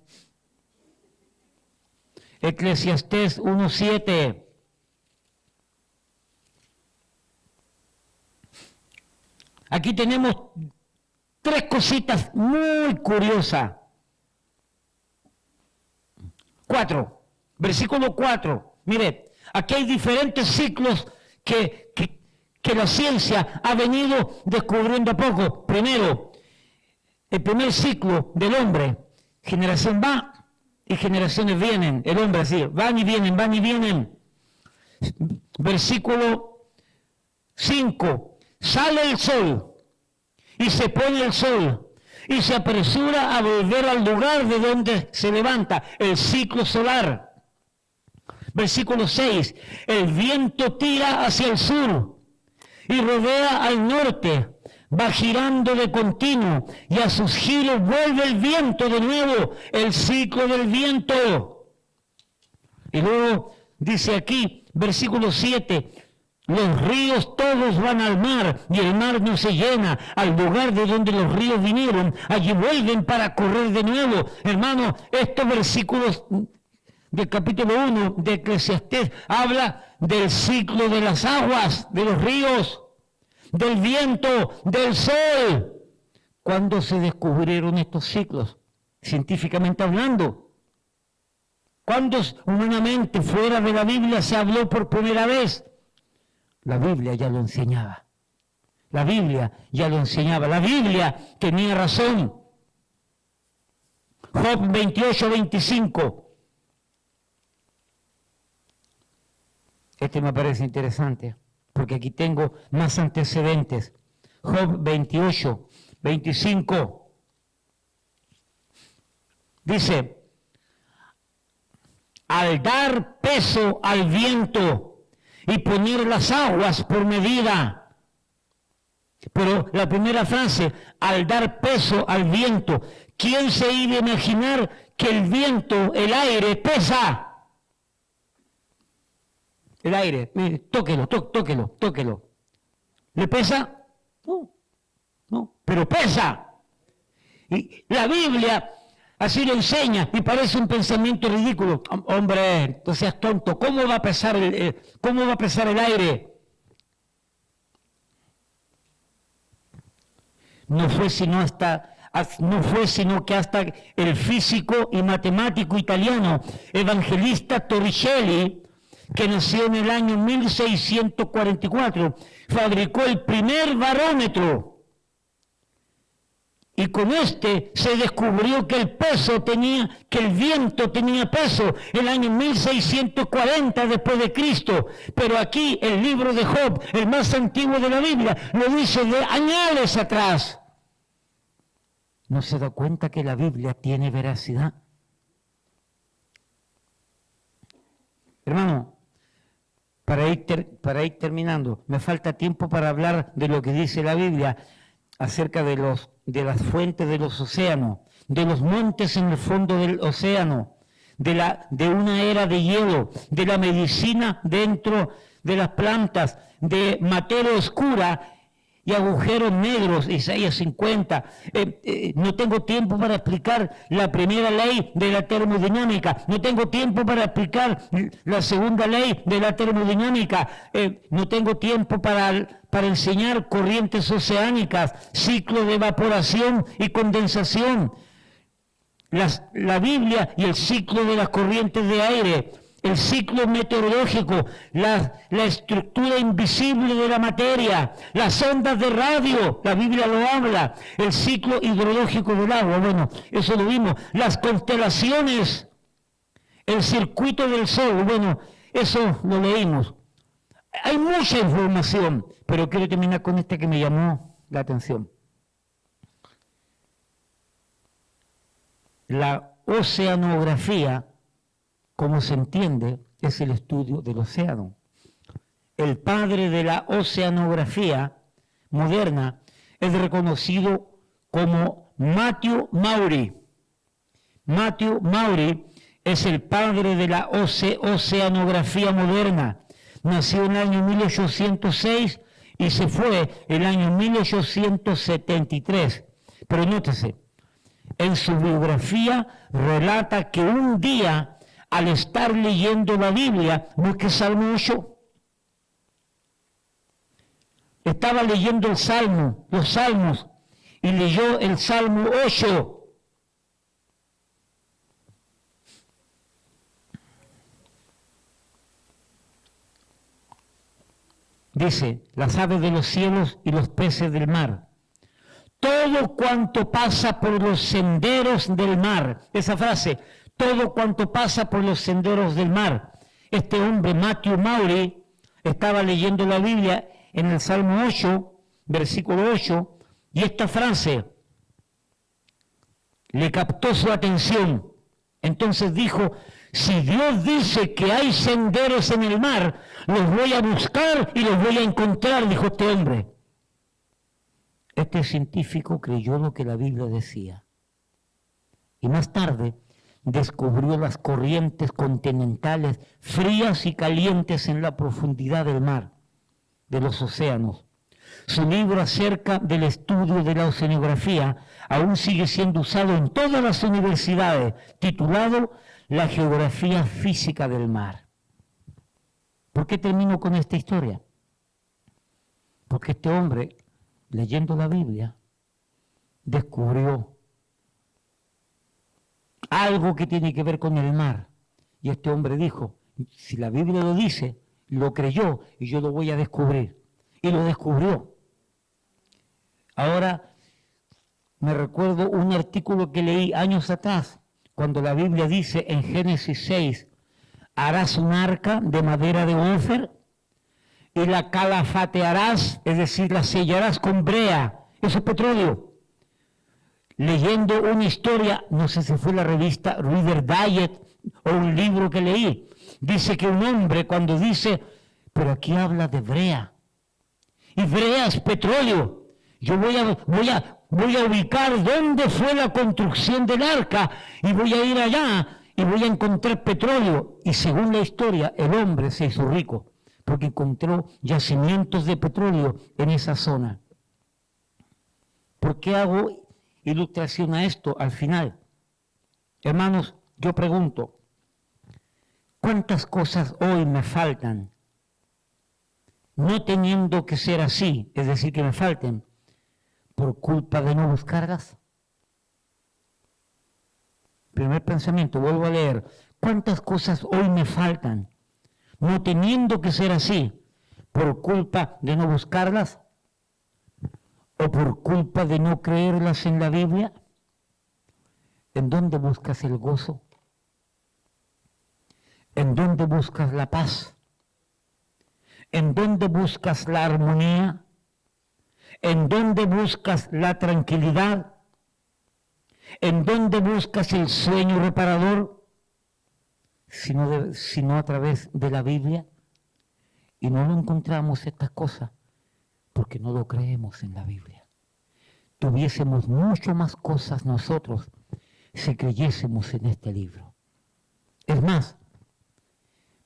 Eclesiastés 1:7. Aquí tenemos tres cositas muy curiosas. 4, versículo 4. Mire, aquí hay diferentes ciclos que la ciencia ha venido descubriendo a poco. Primero, el primer ciclo del hombre, generación va y generaciones vienen. El hombre así, van y vienen, van y vienen. Versículo 5, sale el sol y se pone el sol y se apresura a volver al lugar de donde se levanta, el ciclo solar. Versículo 6, el viento tira hacia el sur y rodea al norte, va girando de continuo y a sus giros vuelve el viento de nuevo, el ciclo del viento. Y luego dice aquí, versículo 7, los ríos todos van al mar y el mar no se llena. Al lugar de donde los ríos vinieron, allí vuelven para correr de nuevo. Hermano, estos versículos del capítulo 1 de Eclesiastés habla del ciclo de las aguas, de los ríos, del viento, del sol. ¿Cuándo se descubrieron estos ciclos? Científicamente hablando. ¿Cuándo humanamente fuera de la Biblia se habló por primera vez? La Biblia ya lo enseñaba. La Biblia ya lo enseñaba. La Biblia tenía razón. Job 28:25. Este me parece interesante, porque aquí tengo más antecedentes. Job 28:25. Dice, al dar peso al viento y poner las aguas por medida. Pero la primera frase, al dar peso al viento, ¿quién se iba a imaginar que el viento, el aire, pesa? El aire, mire, tóquelo. ¿Le pesa? No, pero pesa. Y la Biblia así lo enseña y parece un pensamiento ridículo. Hombre, no seas tonto, ¿cómo va a pesar el aire? No fue sino que hasta el físico y matemático italiano Evangelista Torricelli, que nació en el año 1644, fabricó el primer barómetro. Y con este se descubrió que el viento tenía peso el año 1640 después de Cristo. Pero aquí el libro de Job, el más antiguo de la Biblia, lo dice de años atrás. ¿No se da cuenta que la Biblia tiene veracidad? Hermano, para ir terminando, me falta tiempo para hablar de lo que dice la Biblia acerca de las fuentes de los océanos, de los montes en el fondo del océano, de una era de hielo, de la medicina dentro de las plantas, de materia oscura y agujeros negros, Isaías 50. No tengo tiempo para explicar la primera ley de la termodinámica, no tengo tiempo para explicar la segunda ley de la termodinámica, no tengo tiempo para enseñar corrientes oceánicas, ciclo de evaporación y condensación, la Biblia y el ciclo de las corrientes de aire, el ciclo meteorológico, la estructura invisible de la materia, las ondas de radio, la Biblia lo habla, el ciclo hidrológico del agua, bueno, eso lo vimos, las constelaciones, el circuito del sol, bueno, eso lo leímos. Hay mucha información, pero quiero terminar con esta que me llamó la atención. La oceanografía, como se entiende, es el estudio del océano. El padre de la oceanografía moderna es reconocido como Matthew Maury. Matthew Maury es el padre de la oceanografía moderna. Nació en el año 1806 y se fue el año 1873. Pero nótese, en su biografía relata que un día, al estar leyendo la Biblia, busque Salmo 8, estaba leyendo los salmos, y leyó el Salmo 8. Dice, las aves de los cielos y los peces del mar, todo cuanto pasa por los senderos del mar. Esa frase, todo cuanto pasa por los senderos del mar. Este hombre, Matthew Maury, estaba leyendo la Biblia en el Salmo 8, versículo 8, y esta frase le captó su atención. Entonces dijo, si Dios dice que hay senderos en el mar, los voy a buscar y los voy a encontrar, dijo este hombre. Este científico creyó lo que la Biblia decía. Y más tarde descubrió las corrientes continentales frías y calientes en la profundidad del mar, de los océanos. Su libro acerca del estudio de la oceanografía aún sigue siendo usado en todas las universidades, titulado La geografía física del mar. ¿Por qué termino con esta historia? Porque este hombre, leyendo la Biblia, descubrió algo que tiene que ver con el mar. Y este hombre dijo, si la Biblia lo dice, lo creyó y yo lo voy a descubrir. Y lo descubrió. Ahora me recuerdo un artículo que leí años atrás, cuando la Biblia dice en Génesis 6, harás un arca de madera de Ofer y la calafatearás, es decir, la sellarás con brea. Eso es petróleo. Leyendo una historia, no sé si fue la revista Reader Digest o un libro que leí, dice que un hombre cuando dice, pero aquí habla de brea, y brea es petróleo, yo voy a ubicar dónde fue la construcción del arca, y voy a ir allá, y voy a encontrar petróleo, y según la historia, el hombre se hizo rico, porque encontró yacimientos de petróleo en esa zona. ¿Por qué hago ilustración a esto al final? Hermanos, yo pregunto, ¿cuántas cosas hoy me faltan? No teniendo que ser así, es decir, que me falten, por culpa de no buscarlas. Primer pensamiento, vuelvo a leer, ¿cuántas cosas hoy me faltan? No teniendo que ser así, por culpa de no buscarlas, o por culpa de no creerlas en la Biblia. ¿En dónde buscas el gozo? ¿En dónde buscas la paz? ¿En dónde buscas la armonía? ¿En dónde buscas la tranquilidad? ¿En dónde buscas el sueño reparador? Sino a través de la Biblia. Y no lo encontramos estas cosas porque no lo creemos en la Biblia. Tuviésemos mucho más cosas nosotros si creyésemos en este libro. Es más,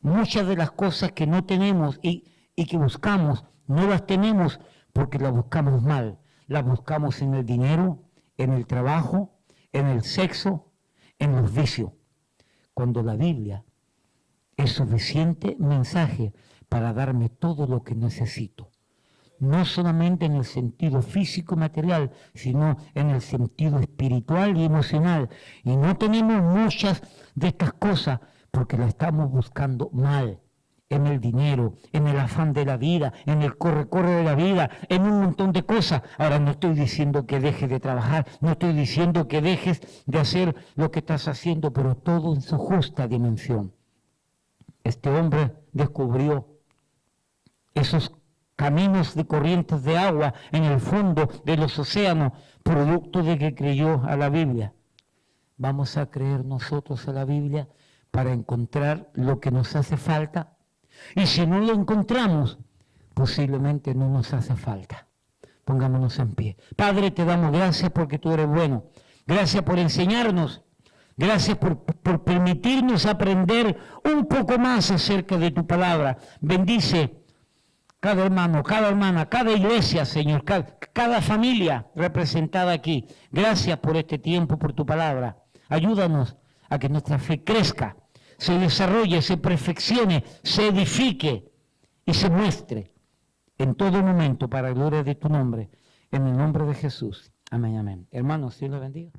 muchas de las cosas que no tenemos y que buscamos, no las tenemos porque las buscamos mal. Las buscamos en el dinero, en el trabajo, en el sexo, en los vicios. Cuando la Biblia es suficiente mensaje para darme todo lo que necesito. No solamente en el sentido físico y material, sino en el sentido espiritual y emocional. Y no tenemos muchas de estas cosas porque las estamos buscando mal. En el dinero, en el afán de la vida, en el corre-corre de la vida, en un montón de cosas. Ahora no estoy diciendo que dejes de trabajar, no estoy diciendo que dejes de hacer lo que estás haciendo, pero todo en su justa dimensión. Este hombre descubrió esos caminos de corrientes de agua en el fondo de los océanos, producto de que creyó a la Biblia. ¿Vamos a creer nosotros a la Biblia para encontrar lo que nos hace falta? Y si no lo encontramos, posiblemente no nos hace falta. Pongámonos en pie. Padre, te damos gracias porque tú eres bueno. Gracias por enseñarnos Gracias por permitirnos aprender un poco más acerca de tu palabra. Bendice cada hermano, cada hermana, cada iglesia, Señor, cada familia representada aquí. Gracias por este tiempo, por tu palabra. Ayúdanos a que nuestra fe crezca, se desarrolle, se perfeccione, se edifique y se muestre en todo momento para la gloria de tu nombre. En el nombre de Jesús. Amén, amén. Hermanos, Dios los bendiga.